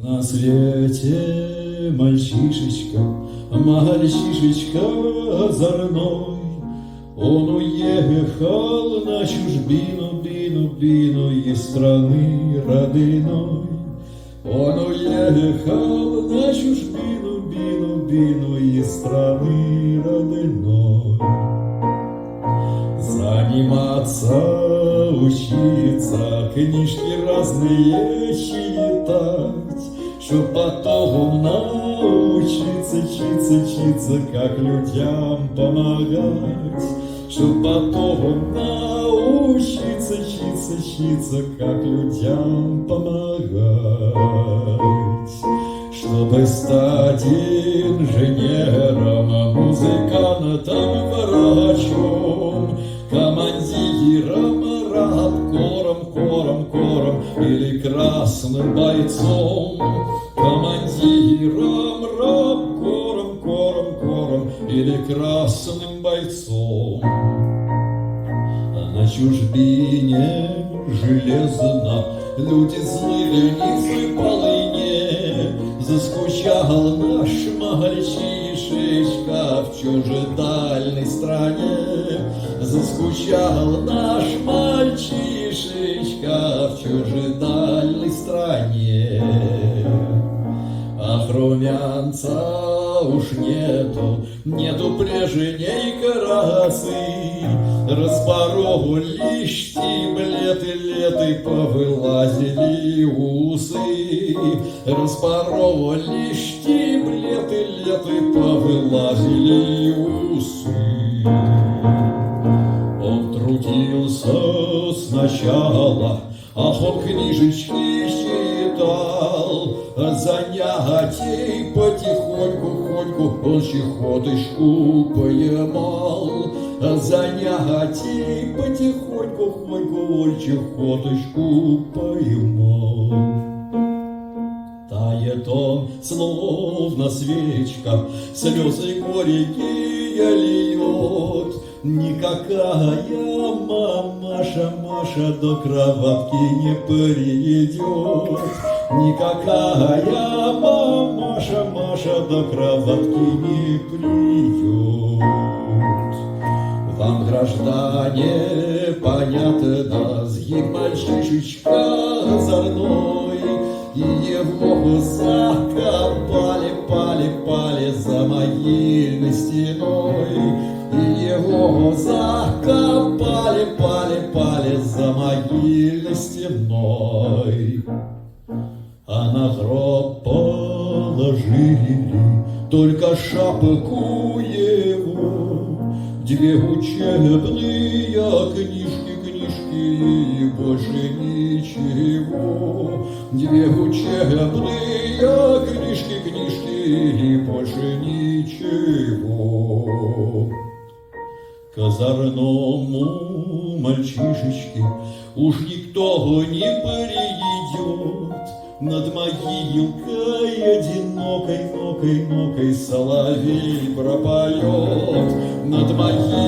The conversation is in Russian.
На свете мальчишечка, мальчишечка озорной, он уехал на чужбину, бину из страны родной. Он уехал на чужбину, бину из страны родной. Заниматься, учиться, книжки разные читать, чтоб потом научиться, учиться, как людям помогать. Чтоб потом научиться, учиться, как людям помогать. Чтобы стать инженером, музыкантом, врачом, командиром, кором или красным бойцом. Командиром, кором или красным бойцом. На чужбине железно люди злые не полыне. Заскучал наш мальчишечка в чужедальной стране. Заскучал наш мальчишечка в чужедальной стране. Ах, румянца уж нету прежней красы. Распорол лишки, леты повылазили усы. Распорол лишки, леты повылазили усы. Он трудился сначала, ах, он книжечки читал. Занятий потихоньку он чехоточку поймал. Занятий потихоньку он чехоточку поймал. Тает он, словно свечка, слезы горькие льет. Никакая мамаша до кроватки не придет. Никакая мамаша до кроватки не придет. Вам, граждане, понятно, сгиб мальчишечка озорной, и его закопали за могильной стеной. И его закопали за могильной стеной. А на гроб положили только шапку его, две учебные книжки и больше ничего. Две учебные книжки и больше ничего. К озорному мальчишечке уж никто не придет. Над могилкой одинокой соловей пропоет. Над могилкой